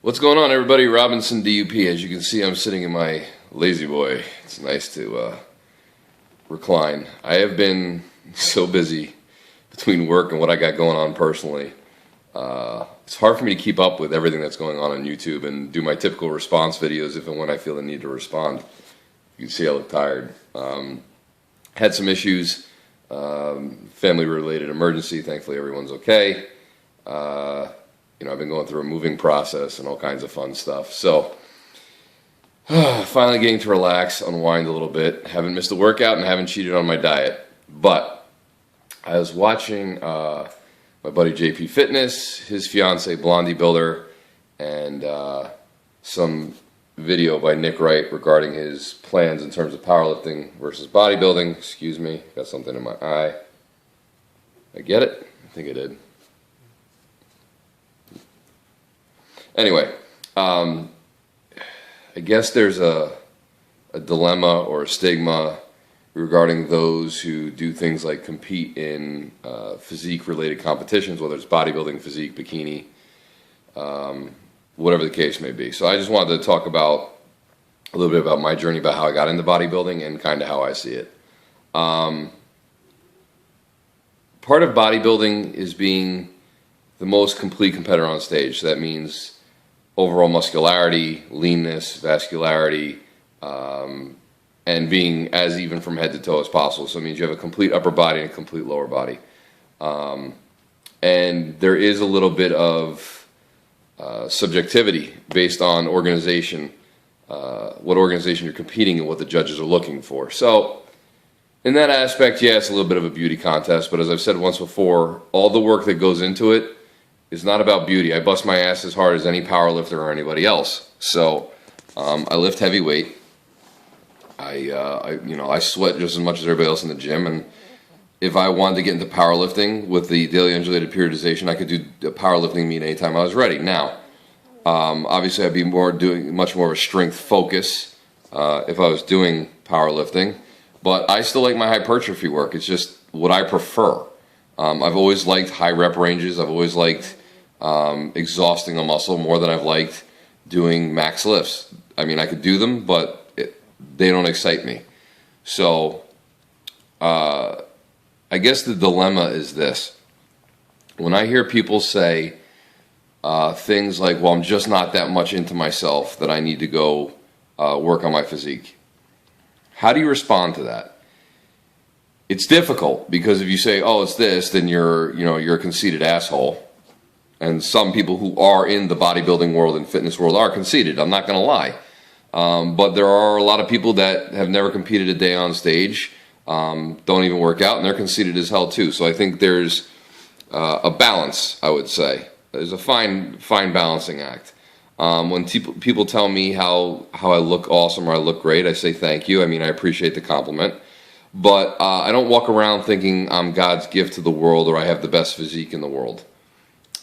What's going on, everybody? Robinson DUP. As you can see, I'm sitting in my lazy boy. It's nice to recline. I have been so busy between work and what I got going on personally. It's hard for me to keep up with everything that's going on YouTube and do my typical response videos if and when I feel the need to respond. You can see I look tired. Had some issues, family-related emergency. Thankfully, everyone's okay. I've been going through a moving process and all kinds of fun stuff. So, finally getting to relax, unwind a little bit. Haven't missed a workout and haven't cheated on my diet. But I was watching my buddy JPFitness, his fiance Blondie Builder, and some video by Nick Wright regarding his plans in terms of powerlifting versus bodybuilding. Excuse me, got something in my eye. I get it? I think I did. Anyway, I guess there's a dilemma or a stigma regarding those who do things like compete in physique-related competitions, whether it's bodybuilding, physique, bikini, whatever the case may be. So I just wanted to talk about a little bit about my journey, about how I got into bodybuilding and kind of how I see it. Part of bodybuilding is being the most complete competitor on stage. So that means overall muscularity, leanness, vascularity, and being as even from head to toe as possible. So it means you have a complete upper body and a complete lower body. And there is a little bit of subjectivity based on organization, what organization you're competing and what the judges are looking for. So in that aspect, yeah, it's a little bit of a beauty contest, but as I've said once before, all the work that goes into it is not about beauty. I bust my ass as hard as any powerlifter or anybody else. So I lift heavy weight. I sweat just as much as everybody else in the gym. And if I wanted to get into powerlifting with the daily undulated periodization, I could do a powerlifting meet anytime I was ready. Now, obviously, I'd be doing much more of a strength focus if I was doing powerlifting. But I still like my hypertrophy work. It's just what I prefer. I've always liked high rep ranges. I've always liked exhausting a muscle more than I've liked doing max lifts. I mean, I could do them, but they don't excite me. So I guess the dilemma is this. When I hear people say things like, well, I'm just not that much into myself that I need to go work on my physique. How do you respond to that? It's difficult because if you say, oh, it's this, then you're a conceited asshole. And some people who are in the bodybuilding world and fitness world are conceited. I'm not going to lie. But there are a lot of people that have never competed a day on stage, don't even work out, and they're conceited as hell too. So I think there's a balance, I would say. There's a fine balancing act. When people tell me how I look awesome or I look great, I say thank you. I mean, I appreciate the compliment. But I don't walk around thinking I'm God's gift to the world or I have the best physique in the world.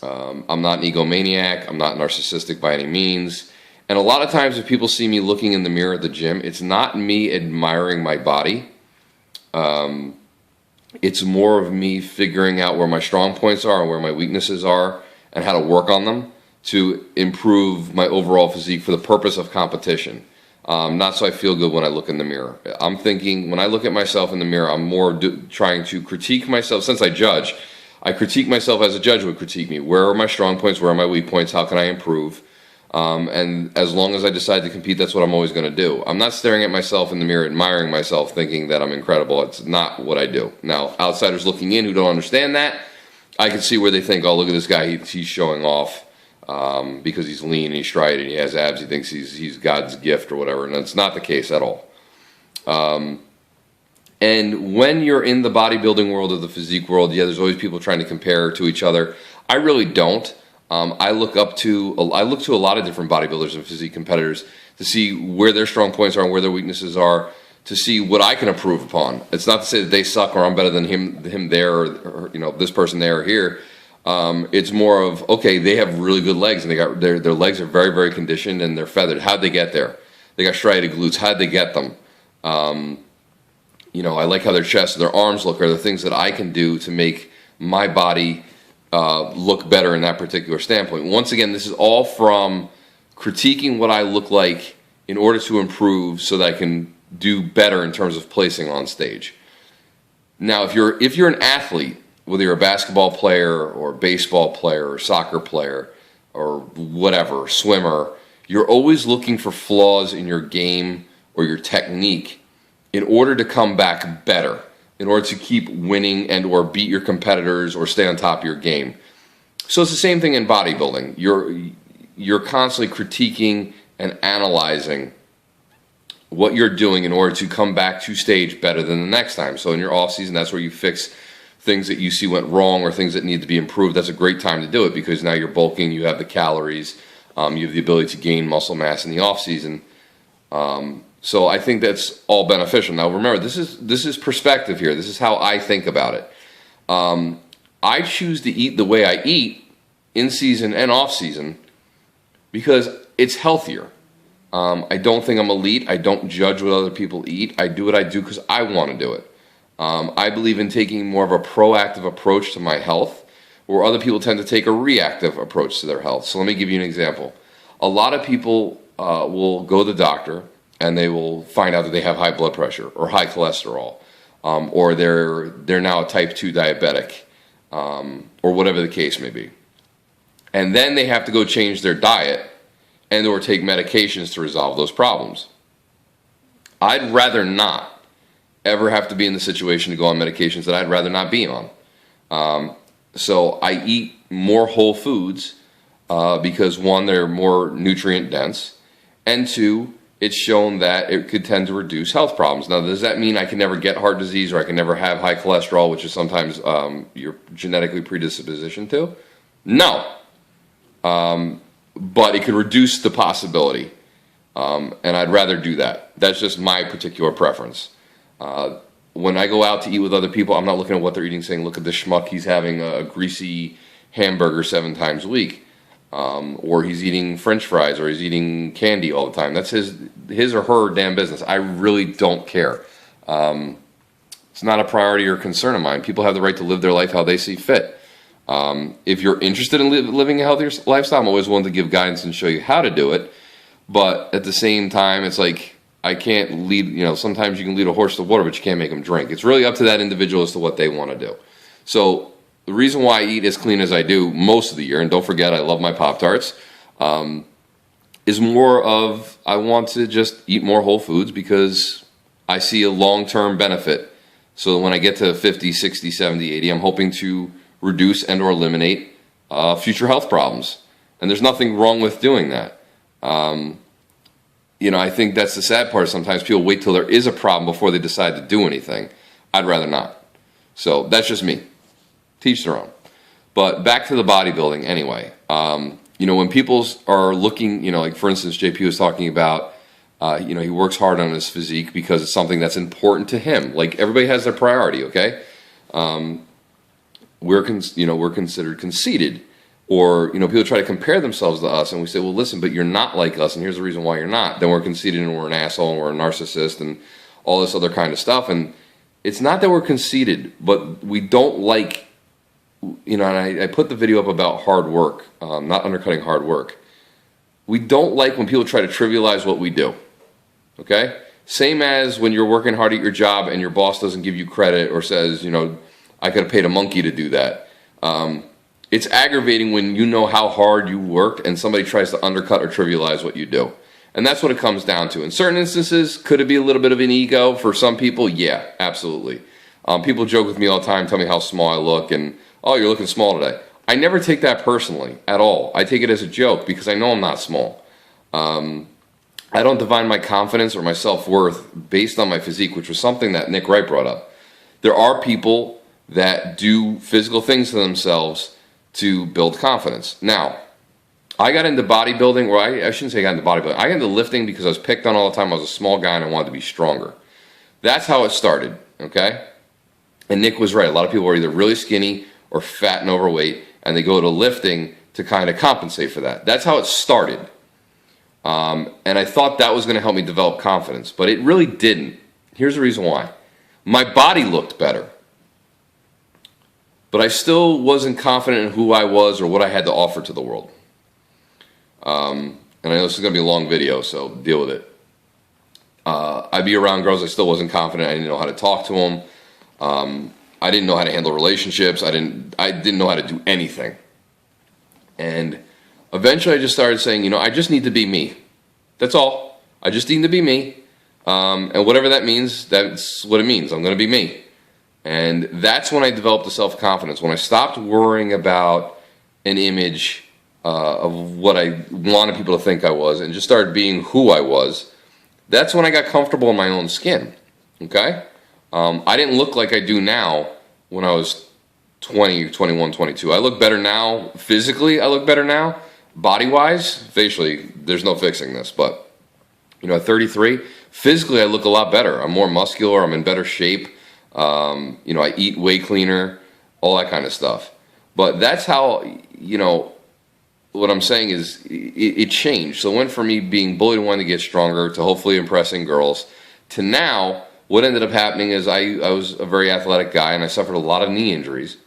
I'm not an egomaniac. I'm not narcissistic by any means. And a lot of times if people see me looking in the mirror at the gym, it's not me admiring my body. It's more of me figuring out where my strong points are and where my weaknesses are and how to work on them to improve my overall physique for the purpose of competition. Not so I feel good when I look in the mirror. I'm thinking, when I look at myself in the mirror, I'm more trying to critique myself. Since I judge, I critique myself as a judge would critique me. Where are my strong points? Where are my weak points? How can I improve? And as long as I decide to compete, that's what I'm always going to do. I'm not staring at myself in the mirror, admiring myself, thinking that I'm incredible. It's not what I do. Now, outsiders looking in who don't understand that, I can see where they think, oh, look at this guy, he's showing off. Because he's lean and he's straight and he has abs, he thinks he's God's gift or whatever, and that's not the case at all. And when you're in the bodybuilding world or the physique world, yeah, there's always people trying to compare to each other. I really don't. I look to a lot of different bodybuilders and physique competitors to see where their strong points are and where their weaknesses are, to see what I can improve upon. It's not to say that they suck or I'm better than him there or this person there or here. It's more of, okay, they have really good legs and they got their legs are very, very conditioned and they're feathered. How'd they get there? They got striated glutes. How'd they get them? I like how their chest, their arms look, are the things that I can do to make my body look better in that particular standpoint. Once again, this is all from critiquing what I look like in order to improve so that I can do better in terms of placing on stage. Now, if you're an athlete, whether you're a basketball player or a baseball player or soccer player or whatever, swimmer, you're always looking for flaws in your game or your technique in order to come back better, in order to keep winning and or beat your competitors or stay on top of your game. So it's the same thing in bodybuilding. You're constantly critiquing and analyzing what you're doing in order to come back to stage better than the next time. So in your off season, that's where you fix things that you see went wrong or things that need to be improved. That's a great time to do it because now you're bulking, you have the calories, you have the ability to gain muscle mass in the off season. So I think that's all beneficial. Now remember, this is perspective here. This is how I think about it. I choose to eat the way I eat in season and off season because it's healthier. I don't think I'm elite. I don't judge what other people eat. I do what I do because I want to do it. I believe in taking more of a proactive approach to my health, where other people tend to take a reactive approach to their health. So let me give you an example. A lot of people will go to the doctor and they will find out that they have high blood pressure or high cholesterol, or they're now a type 2 diabetic, or whatever the case may be. And then they have to go change their diet and or take medications to resolve those problems. I'd rather not ever have to be in the situation to go on medications that I'd rather not be on. So I eat more whole foods because one, they're more nutrient dense, and two, it's shown that it could tend to reduce health problems. Now, does that mean I can never get heart disease or I can never have high cholesterol, which is sometimes you're genetically predispositioned to? No. But it could reduce the possibility, and I'd rather do that. That's just my particular preference. When I go out to eat with other people, I'm not looking at what they're eating saying, look at this schmuck, he's having a greasy hamburger 7 times a week, or he's eating french fries, or he's eating candy all the time. That's his or her damn business. I really don't care. It's not a priority or concern of mine. People have the right to live their life how they see fit. If you're interested in living a healthier lifestyle, I'm always willing to give guidance and show you how to do it. But at the same time, it's like, I can't lead, sometimes you can lead a horse to water, but you can't make them drink. It's really up to that individual as to what they want to do. So the reason why I eat as clean as I do most of the year, and don't forget I love my Pop-Tarts, is more of I want to just eat more whole foods because I see a long-term benefit. So when I get to 50, 60, 70, 80, I'm hoping to reduce and or eliminate future health problems. And there's nothing wrong with doing that. I think that's the sad part. Sometimes people wait till there is a problem before they decide to do anything. I'd rather not. So that's just me. Teach their own. But back to the bodybuilding anyway. When people are looking, like for instance, JP was talking about, he works hard on his physique because it's something that's important to him. Like everybody has their priority, okay? We're considered conceited. Or, people try to compare themselves to us and we say, well, listen, but you're not like us and here's the reason why you're not. Then we're conceited and we're an asshole and we're a narcissist and all this other kind of stuff. And it's not that we're conceited, but we don't like, and I put the video up about hard work, not undercutting hard work. We don't like when people try to trivialize what we do, okay? Same as when you're working hard at your job and your boss doesn't give you credit or says, I could have paid a monkey to do that. It's aggravating when you know how hard you work and somebody tries to undercut or trivialize what you do. And that's what it comes down to. In certain instances, could it be a little bit of an ego for some people? Yeah, absolutely. People joke with me all the time, tell me how small I look and, oh, you're looking small today. I never take that personally at all. I take it as a joke because I know I'm not small. I don't define my confidence or my self-worth based on my physique, which was something that Nick Wright brought up. There are people that do physical things to themselves to build confidence. Now, I got into bodybuilding, or I shouldn't say I got into bodybuilding. I got into lifting because I was picked on all the time. I was a small guy and I wanted to be stronger. That's how it started, okay? And Nick was right. A lot of people are either really skinny or fat and overweight, and they go to lifting to kind of compensate for that. That's how it started. And I thought that was going to help me develop confidence, but it really didn't. Here's the reason why. My body looked better. But I still wasn't confident in who I was or what I had to offer to the world. And and I know this is going to be a long video, so deal with it. I'd be around girls I still wasn't confident. I didn't know how to talk to them. I didn't know how to handle relationships. I didn't know how to do anything. And eventually I just started saying, you know, I just need to be me. That's all. I just need to be me. And whatever that means, that's what it means. I'm going to be me. And that's when I developed the self-confidence. When I stopped worrying about an image of what I wanted people to think I was and just started being who I was, that's when I got comfortable in my own skin. Okay? I didn't look like I do now when I was 20, 21, 22. I look better now. Physically, I look better now. Body-wise, facially, there's no fixing this. But, you know, at 33, physically I look a lot better. I'm more muscular. I'm in better shape. You know, I eat way cleaner, all that kind of stuff. But that's how, you know, what I'm saying is it changed. So it went from me being bullied and wanting to get stronger to hopefully impressing girls to now what ended up happening is I was a very athletic guy and I suffered a lot of knee injuries.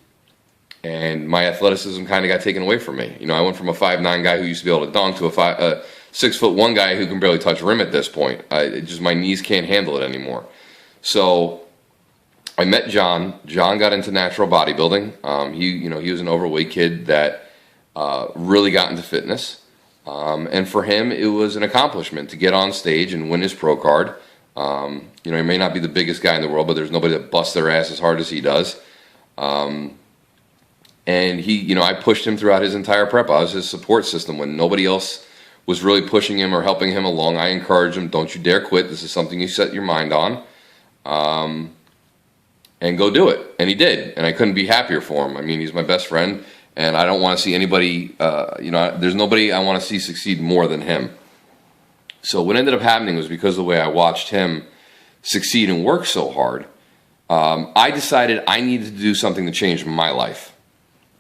And my athleticism kind of got taken away from me. You know, I went from a 5'9" guy who used to be able to dunk to a 6'1" guy who can barely touch rim at this point. My knees can't handle it anymore. So I met John. John got into natural bodybuilding. He was an overweight kid that really got into fitness. And for him, it was an accomplishment to get on stage and win his pro card. You know, he may not be the biggest guy in the world, but there's nobody that busts their ass as hard as he does. And he, you know, I pushed him throughout his entire prep. I was his support system when nobody else was really pushing him or helping him along. I encouraged him, don't you dare quit. This is something you set your mind on. And go do it. And he did. And I couldn't be happier for him. I mean, he's my best friend. And I don't want to see anybody, there's nobody I want to see succeed more than him. So what ended up happening was because of the way I watched him succeed and work so hard, I decided I needed to do something to change my life.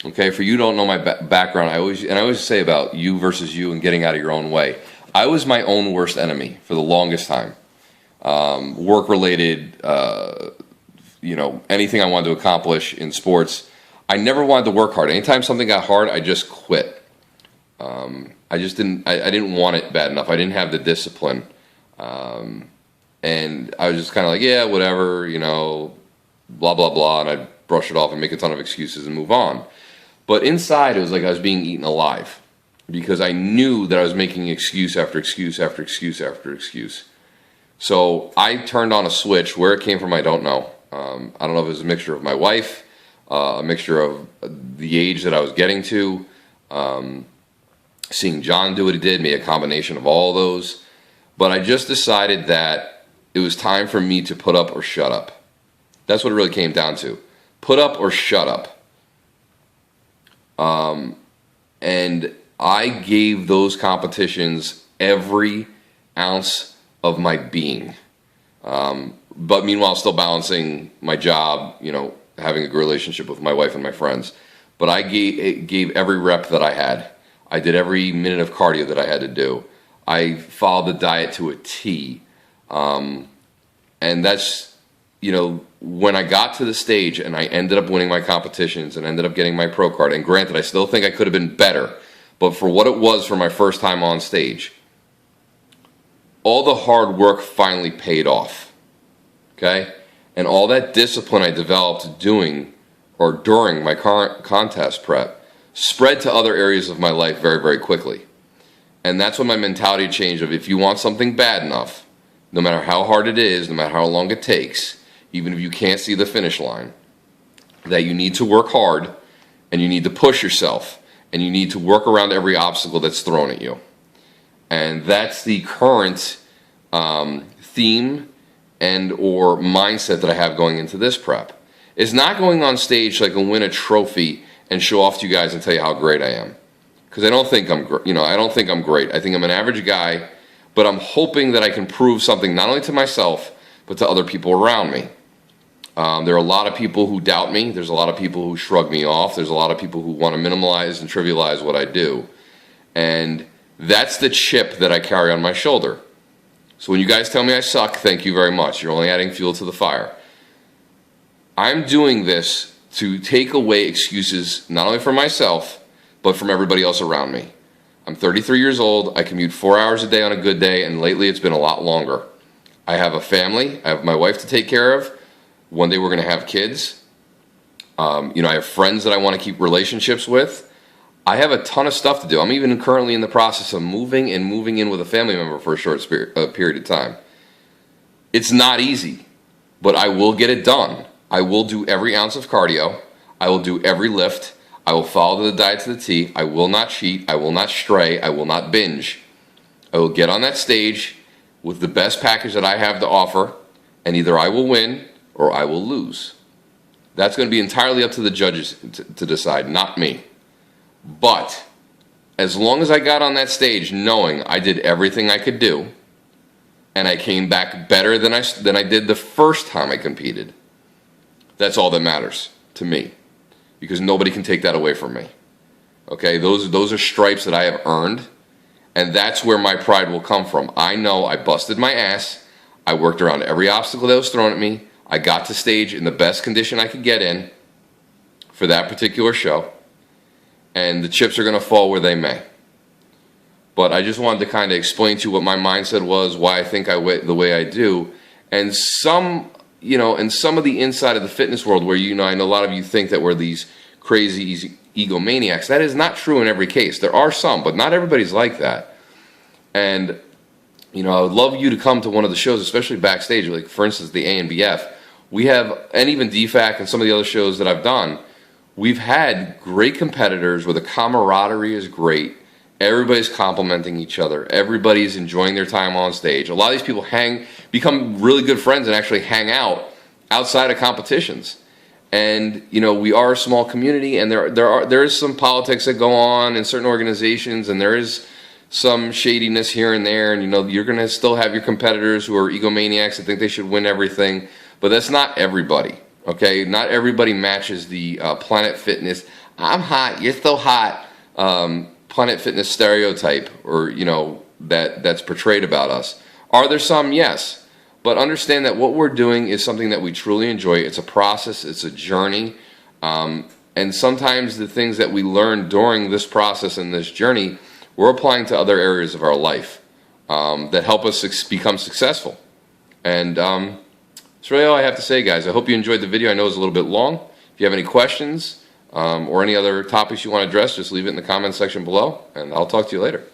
Okay, for you who don't know my background, I always say about you versus you and getting out of your own way. I was my own worst enemy for the longest time. Work-related, anything I wanted to accomplish in sports, I never wanted to work hard. Anytime something got hard, I just quit. I didn't want it bad enough. I didn't have the discipline. And I was just kind of like, yeah, whatever, you know, blah, blah, blah. And I'd brush it off and make a ton of excuses and move on. But inside, it was like I was being eaten alive because I knew that I was making excuse after excuse after excuse after excuse. So I turned on a switch. Where it came from, I don't know. I don't know if it was a mixture of my wife, a mixture of the age that I was getting to, seeing John do what he did, maybe a combination of all those. But I just decided that it was time for me to put up or shut up. That's what it really came down to. Put up or shut up. And I gave those competitions every ounce of my being. But meanwhile, still balancing my job, you know, having a good relationship with my wife and my friends. But I gave every rep that I had. I did every minute of cardio that I had to do. I followed the diet to a T. And that's, you know, when I got to the stage and I ended up winning my competitions and ended up getting my pro card, and granted, I still think I could have been better, but for what it was for my first time on stage, all the hard work finally paid off, okay? And all that discipline I developed during my current contest prep spread to other areas of my life very, very quickly. And that's when my mentality changed of if you want something bad enough, no matter how hard it is, no matter how long it takes, even if you can't see the finish line, that you need to work hard and you need to push yourself and you need to work around every obstacle that's thrown at you. And that's the current theme and or mindset that I have going into this prep. It's not going on stage so I can win a trophy and show off to you guys and tell you how great I am. Because I don't think I'm great. I think I'm an average guy, but I'm hoping that I can prove something not only to myself, but to other people around me. There are a lot of people who doubt me. There's a lot of people who shrug me off. There's a lot of people who want to minimalize and trivialize what I do. And that's the chip that I carry on my shoulder. So when you guys tell me I suck, thank you very much. You're only adding fuel to the fire. I'm doing this to take away excuses not only from myself, but from everybody else around me. I'm 33 years old. I commute 4 hours a day on a good day, and lately it's been a lot longer. I have a family. I have my wife to take care of. One day we're going to have kids. I have friends that I want to keep relationships with. I have a ton of stuff to do. I'm even currently in the process of moving in with a family member for a short period of time. It's not easy, but I will get it done. I will do every ounce of cardio. I will do every lift. I will follow the diet to the T. I will not cheat. I will not stray. I will not binge. I will get on that stage with the best package that I have to offer, and either I will win or I will lose. That's going to be entirely up to the judges to decide, not me. But as long as I got on that stage knowing I did everything I could do, and I came back better than I did the first time I competed, that's all that matters to me. Because nobody can take that away from me. Okay, those are stripes that I have earned, and that's where my pride will come from. I know I busted my ass. I worked around every obstacle that was thrown at me. I got to stage in the best condition I could get in for that particular show, and the chips are going to fall where they may. But I just wanted to kind of explain to you what my mindset was, why I think the way I do, and some of the inside of the fitness world where, I know a lot of you think that we're these crazy egomaniacs. That is not true in every case. There are some, but not everybody's like that. And, I would love you to come to one of the shows, especially backstage, like, for instance, the ANBF. We have, and even DFAC and some of the other shows that I've done, we've had great competitors where the camaraderie is great. Everybody's complimenting each other. Everybody's enjoying their time on stage. A lot of these people become really good friends and actually hang out outside of competitions. And we are a small community, and there is some politics that go on in certain organizations, and there is some shadiness here and there. And you're going to still have your competitors who are egomaniacs that think they should win everything, but that's not everybody. Okay, not everybody matches the Planet Fitness. I'm hot, you're still hot. Planet Fitness stereotype, or that's portrayed about us. Are there some? Yes, but understand that what we're doing is something that we truly enjoy. It's a process, it's a journey, and sometimes the things that we learn during this process and this journey, we're applying to other areas of our life that help us become successful. And that's really all I have to say, guys. I hope you enjoyed the video. I know it's a little bit long. If you have any questions or any other topics you want to address, just leave it in the comments section below, and I'll talk to you later.